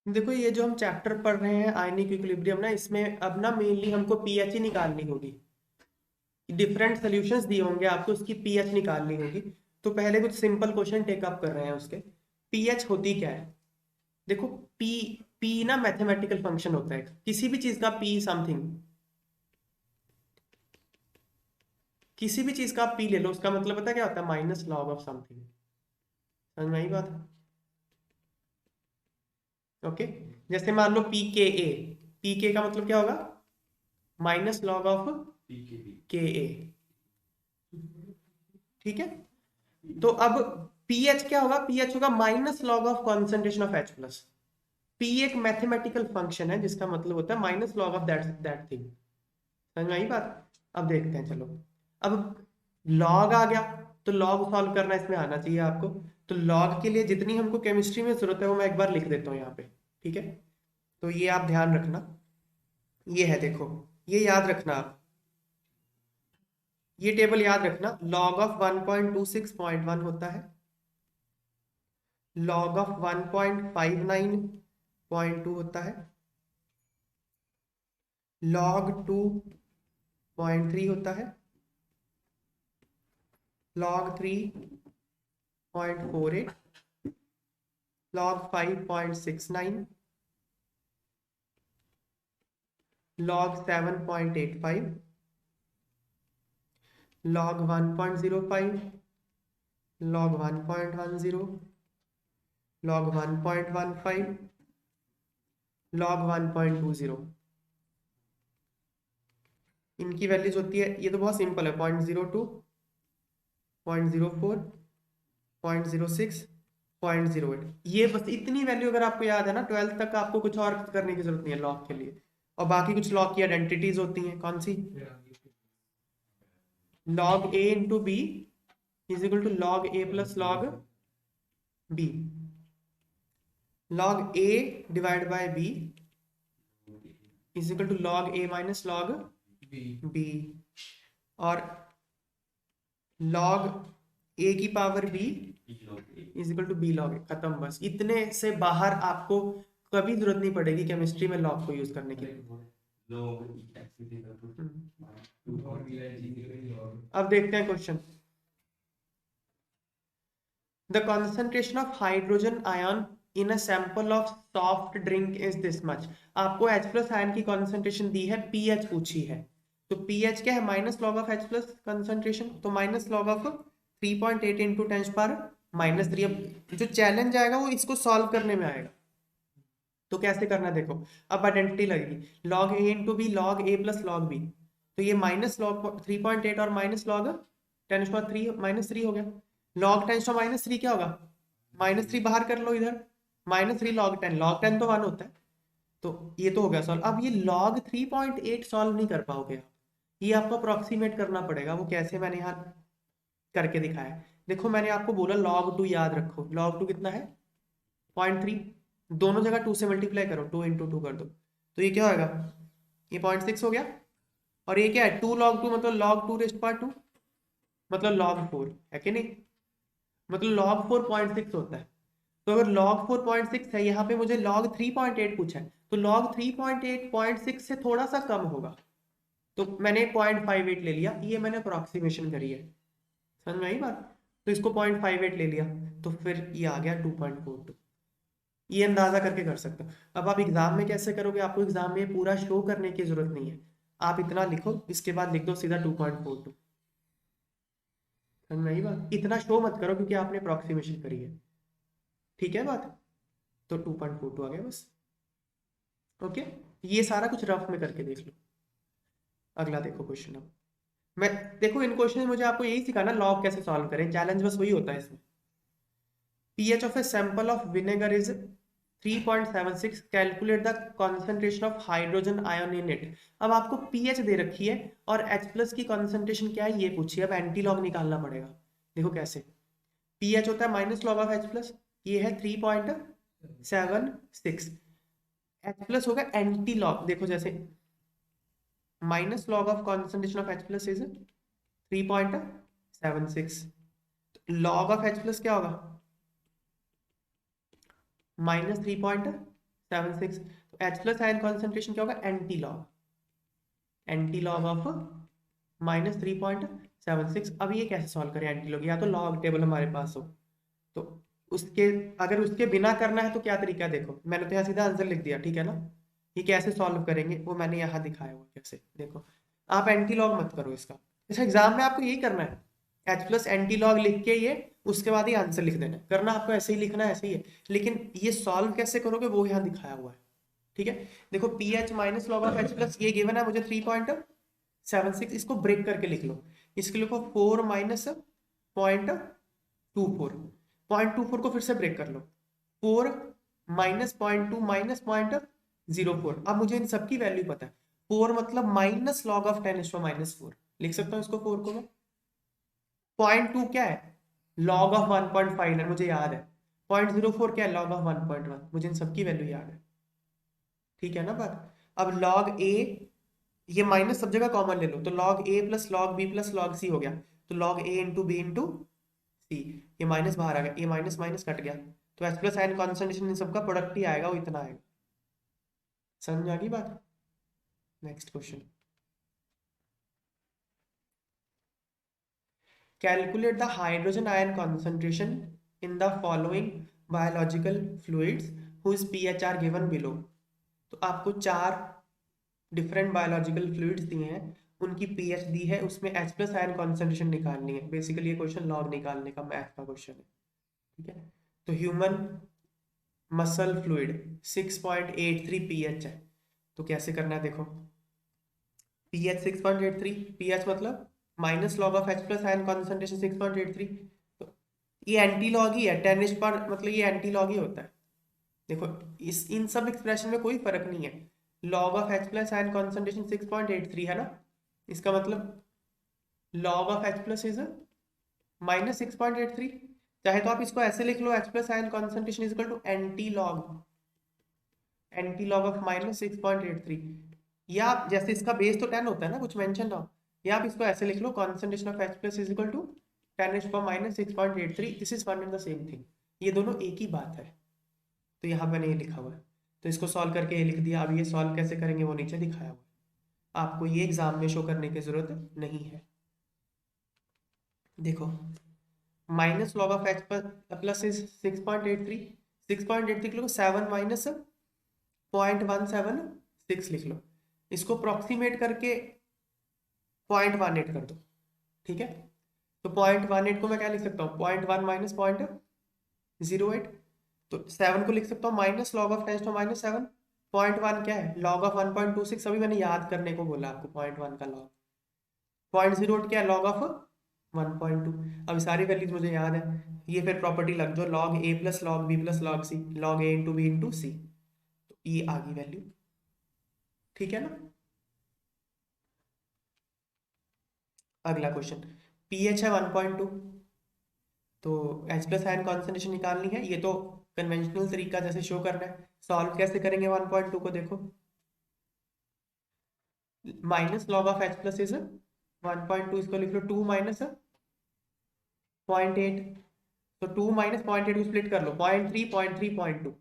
देखो ये जो हम चैप्टर पढ़ रहे हैं आयनिक इक्विलिब्रियम ना, इसमें अब ना मेनली हमको पीएच ही निकालनी होगी। डिफरेंट सॉल्यूशंस दिए होंगे आपको, उसकी पीएच निकालनी होगी। तो पहले कुछ सिंपल क्वेश्चन टेकअप कर रहे हैं उसके। पीएच होती क्या है? देखो, पी पी ना मैथमेटिकल फंक्शन होता है किसी भी चीज का। पी समथिंग, किसी भी चीज का आप पी ले लो, उसका मतलब पता है क्या होता है? Minus log of something. समझ में आई बात? ओके। जैसे मान लो पी के ए, पी के का मतलब क्या होगा? माइनस लॉग ऑफ के ए। ठीक है। तो अब पीएच क्या होगा? पीएच होगा minus log of concentration of H plus. P एक मैथमेटिकल फंक्शन है जिसका मतलब होता है minus log of that that thing. समझ में आई बात? अब देखते हैं, चलो। अब लॉग आ गया, तो लॉग सॉल्व करना इसमें आना चाहिए आपको। तो लॉग के लिए जितनी हमको केमिस्ट्री में जरूरत है वो मैं एक बार लिख देता हूँ यहाँ पे। ठीक है। तो ये आप ध्यान रखना, ये है देखो, ये याद रखना आप। ये टेबल याद रखना, लॉग ऑफ 1.26.1 होता है, लॉग ऑफ 1.59.2 होता है, लॉग 2.3 होता है, log 3.48, log 5.69, log 7.85, log 1.05, log 1.10, log 1.15, log 1.20। इनकी वैल्यूज होती है, ये तो बहुत सिंपल है, 0.02, 0.04, 0.06, 0.08। ये बस इतनी वैल्यू अगर आपको याद है ना, 12th तक आपको कुछ और करने की जरूरत नहीं है लॉग के लिए। और बाकी कुछ लॉग की आइडेंटिटीज होती हैं, कौन सी? Log A into B is equal to log A plus log B. Log A divide by B is equal to log A minus log B. और लॉग ए की power B is equal to B log A. खत्म, बस इतने से बाहर आपको कभी जरूरत नहीं पड़ेगी केमिस्ट्री में लॉग को यूज करने की। अब देखते हैं question. The concentration of hydrogen ion in a sample of soft drink is this much। आपको H प्लस आयन की कॉन्सेंट्रेशन दी है, पीएच पूछी है। तो पीएच क्या है? Minus log of H plus concentration, तो माइनस लॉग ऑफ 3.8 इंटू 10⁻³ अब जो चैलेंज आएगा वो इसको सॉल्व करने में आएगा। तो कैसे करना देखो, अब आइडेंटिटी लगेगी, log A into B, log A plus log B. तो ये माइनस लॉग 3.8 और माइनस लॉग 10⁻³ -3 हो गया। लॉग 10⁻³ क्या होगा? -3 बाहर कर लो इधर, -3 log 10, log 10 तो 1 होता है। तो ये तो हो गया सॉल्व। अब ये log 3.8 सॉल्व नहीं कर पाओगे आप, ये आपको अप्रोक्सीमेट करना पड़ेगा। वो कैसे, मैंने यहाँ करके दिखाया है। देखो मैंने आपको बोला log 2 याद रखो, log 2 कितना है? 0.3। दोनों जगह 2 से मल्टीप्लाई करो, 2 इंटू 2 कर दो, तो ये क्या होगा? ये 0.6 हो गया। और ये क्या है? 2 log 2 मतलब log 2⁻², मतलब log 4 है कि नहीं? मतलब log 4 0.6 होता है। तो अगर log 4 0.6 है, यहाँ पे मुझे log 3.8 पूछा है, तो log 3.8 0.6 से थोड़ा सा कम होगा। तो मैंने 0.58 ले लिया, ये मैंने अप्रोक्सीमेशन करी है। समझ में आई बात? तो इसको 0.58 ले लिया, तो फिर ये आ गया 2.42। ये अंदाजा करके कर सकते हो। अब आप एग्जाम में कैसे करोगे? आपको एग्जाम में पूरा शो करने की जरूरत नहीं है, आप इतना लिखो, इसके बाद लिख दो सीधा 2.42। समझ में आई बात? इतना शो मत करो क्योंकि आपने अप्रोक्सीमेशन करी है। ठीक है बात? तो 2.42 आ गया बस। ओके। ये सारा कुछ रफ में करके देख लो। अगला देखो क्वेश्चन। अब मैं, देखो इन क्वेश्चन में मुझे आपको यही सिखाना लॉग कैसे सॉल्व करें, चैलेंज बस वही होता है इसमें। pH of a sample of vinegar is 3.76, calculate the concentration of hydrogen ion in it. अब आपको pH दे रखी है और H प्लस की कॉन्सेंट्रेशन क्या है ये पूछिए। अब एंटी लॉग निकालना पड़ेगा। देखो कैसे, pH होता है minus log of H plus, ये है 3.76। H प्लस होगा एंटी लॉग, देखो जैसे minus log of concentration of H plus is 3.76, log of H plus क्या होगा? -3.76। 76। तो H प्लस आयन कॉन्सेंट्रेशन क्या होगा, एंटी लॉग ऑफ -3.76। अब ये कैसे सॉल्व करें एंटी लॉग, या तो लॉग टेबल हमारे पास हो, तो उसके अगर उसके बिना करना है तो क्या तरीका है, देखो मैंने तो यहाँ सीधा आंसर लिख दिया, ठीक है ना। ये कैसे सॉल्व करेंगे वो मैंने यहाँ दिखाया हुआ कैसे, देखो आप एंटी लॉग मत करो इसका, इस एग्जाम में आपको यही करना है, H प्लस एंटी लॉग लिख के ये उसके बाद ही आंसर लिख देना है। करना आपको ऐसे ही लिखना है, ऐसे ही है, लेकिन ये सॉल्व कैसे करोगे वो यहाँ दिखाया हुआ है, ठीक है। देखो P H minus log of H plus ये गिवन है मुझे 3.76, इसको ब्रेक करके लिख लो, इसके लिखो 4 माइनस 0.24, 0.24 को फिर से ब्रेक कर लो, 4 माइनस 0.2 माइनस 0.04। अब मुझे इन सबकी वैल्यू पता है, 4 मतलब माइनस लॉग ऑफ 10⁻⁴ लिख सकता हूँ इसको 4 को मैं। 0.2 क्या है, लॉग ऑफ 1.5 है मुझे याद है, 0.04 क्या है, लॉग ऑफ 1.1, मुझे इन सबकी वैल्यू याद है, ठीक है ना बात। अब लॉग ए, ये माइनस सब जगह कॉमन ले लो, तो log A plus log B plus log C हो गया, तो log A into B into C, ये माइनस बाहर आ गया, ये माइनस माइनस कट गया, तो एच प्लस आयन कॉन्सेंट्रेशन इन सबका प्रोडक्ट ही आएगा, वो इतना आएगा। समझ आ गई बात। Next question, calculate the hydrogen ion concentration in the following biological fluids whose pH are given below. तो आपको 4 डिफरेंट बायोलॉजिकल फ्लूइड्स दिए हैं, उनकी पीएच दी है, उसमें H प्लस आयन कॉन्सेंट्रेशन निकालनी है। बेसिकली ये क्वेश्चन लॉग निकालने का मैथ का क्वेश्चन है, ठीक है। तो ह्यूमन मसल फ्लूइड 6.83 पीएच है, तो कैसे करना है देखो, पीएच 6.83, पीएच मतलब minus log of H plus ion concentration 6.83, तो ये एंटी लॉग ही है, 10 पर मतलब ये एंटी लॉग ही होता है। देखो इस इन सब एक्सप्रेशन में कोई फर्क नहीं है, log of H plus ion concentration 6.83 है ना, इसका मतलब log of H plus is -6.83। चाहे तो आप इसको ऐसे लिख लो, H plus ion concentration is equal to anti log of -6.83, या आप जैसे इसका बेस तो 10 होता है ना, कुछ मेंशन ना हो, या आप इसको ऐसे लिख लो, concentration of H plus is equal to 10⁻⁻⁶.83, this is one and the same thing, ये दोनों एक ही बात है। तो यहाँ मैंने ये लिखा हुआ है, तो इसको सॉल्व करके ये लिख दिया। अब ये सॉल्व कैसे करेंगे वो नीचे दिखाया हुआ है, आपको ये एग्जाम में शो करने की जरूरत नहीं है। देखो minus log of H plus is 6.83, 6.83 लिखो, 7 माइनस 0.176 लिख लो, इसको अप्रोक्सीमेट करके 0.18 कर दो, ठीक है। तो 0.18 को मैं क्या लिख सकता हूँ, 0.1 माइनस 0.08, तो 7 को लिख सकता हूँ माइनस लॉग ऑफ 10⁻⁷। 0.1 क्या है, लॉग ऑफ 1.26, अभी मैंने याद करने को बोला आपको 0.1 का लॉग। 0.08 क्या है, लॉग ऑफ 1.2। अब सारी वैल्यूज मुझे याद है, ये फिर प्रॉपर्टी लग दो, log A plus log B plus log C, log A into B into C, तो ये आ गई वैल्यू, ठीक है ना। अगला क्वेश्चन, पीएच है 1.2, तो H प्लस आयन कॉन्सेंट्रेशन निकालनी है, ये तो कन्वेंशनल तरीका जैसे शो करना है। सॉल्व कैसे करेंगे 1.2 को, देखो minus log of H plus is 1.2, इसको लिख लो 2 माइनस 0.8, तो 2 माइनस 0.8 को स्प्लिट कर लो, 0.3 0.3 0.2,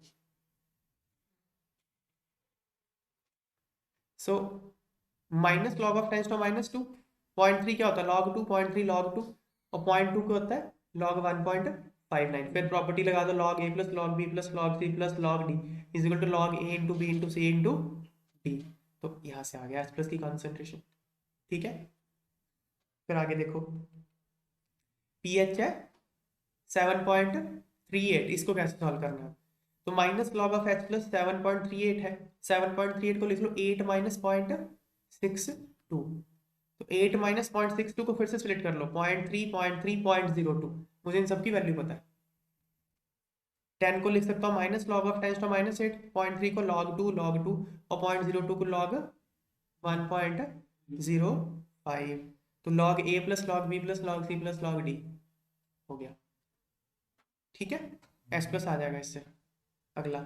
सो माइनस लॉग ऑफ 10⁻², 0.3 क्या होता है, log 2, 0.3 log 2, और 0.2 क्या होता है, log 1.59। फिर प्रॉपर्टी लगा दो, log a plus log b plus log c plus log d is equal to log a into b into c into d, तो यहाँ से आ गया H प्लस की कॉन्सेंट्रेशन, ठीक है। फिर आगे देखो, pH है 7.38, इसको कैसे सॉल्व करना है, तो minus log of H plus 7.38 है, 7.38 को लिख लो 8 माइनस 0.62, तो 8 माइनस 0.62 को फिर से स्प्लिट कर लो, 0.3 0.3 0.02, मुझे इन सबकी वैल्यू पता है। 10 को लिख सकता हूँ माइनस लॉग ऑफ 10⁻⁸, 0.3 को log 2 और 0.02 को log 1.05, तो log a plus log b plus log c plus log d हो गया, ठीक है। S प्लस आ जाएगा इससे। अगला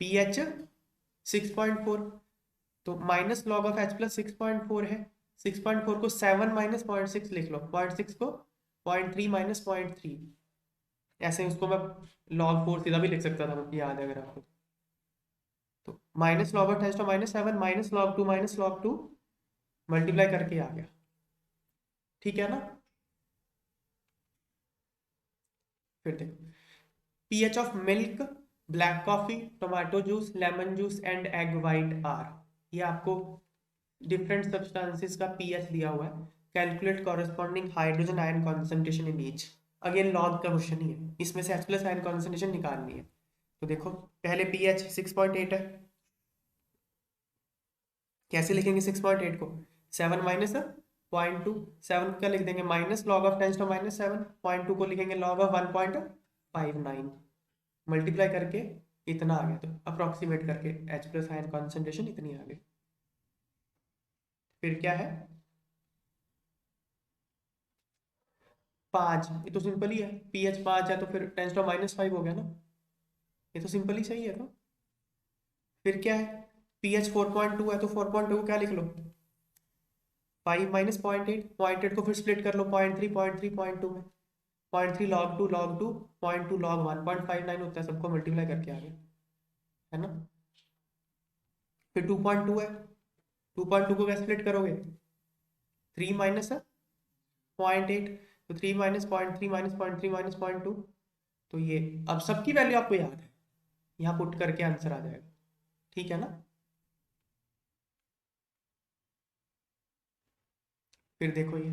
pH 6.4, तो minus log of H plus 6.4 है, 6.4 को 7 माइनस 0.6 लिख लो, 0.6 को 0.3 माइनस 0.3, ऐसे उसको मैं log 4 सीधा भी लिख सकता था, याद है अगर आपको। तो minus log of 10 to -7 minus log 2 multiply करके आ गया, ठीक है ना। फिर देखो pH of milk, black coffee, tomato juice, lemon juice and egg white are, ये आपको डिफरेंट सब्सटेंसेस का पीएच दिया हुआ है। Calculate corresponding hydrogen ion concentration in each, again log का क्वेश्चन ही है, इसमें से H+ आयन कॉन्सेंट्रेशन निकालनी है। तो देखो पहले पीएच 6.8 है, कैसे लिखेंगे 6.8 को, 7 माइनस 0.2, 7 का लिख देंगे माइनस लॉग ऑफ 10 टू -7, 0.2 को लिखेंगे लॉग ऑफ 1.59, मल्टीप्लाई करके इतना आ गया, तो अप्रोक्सीमेट करके H+ आयन कॉन्सेंट्रेशन इतनी आ गई। फिर क्या है 5, ये तो सिंपल ही है, pH 5 है तो फिर 10 टू -5 हो गया ना, ये तो सिंपल ही सही है। तो फिर क्या है pH 4.2 है तो 4.2 को क्या लिख लो 5 माइनस 0.8, 0.8 को फिर स्प्लिट कर लो 0.3 0.3 0.2 में, 0.3 log 2 0.2 log 1.59 होता है, सबको मल्टीप्लाई करके आ गया, है ना। फिर 2.2 है, 2.2 को कैसे स्प्लिट करोगे 3 माइनस 0.8, तो 3 माइनस 0.3 माइनस 0.3 माइनस 0.2, तो ये अब सबकी वैल्यू आपको याद है, यहाँ पुट करके आंसर आ जाएगा, ठीक है ना। फिर देखो ये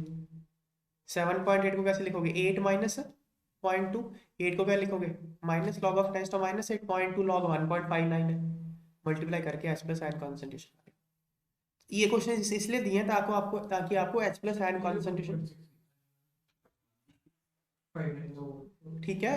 7.8 को कैसे लिखोगे 8 माइनस 0.2, 8 को क्या लिखोगे minus log of 10 to -8, 0.2 log 1.59 है, मल्टीप्लाई करके H+ आयन कॉन्सेंट्रेशन। ये क्वेश्चन इसलिए दिए हैं ताकि आपको H+ आयन कॉन्सेंट्रेशन, ठीक है।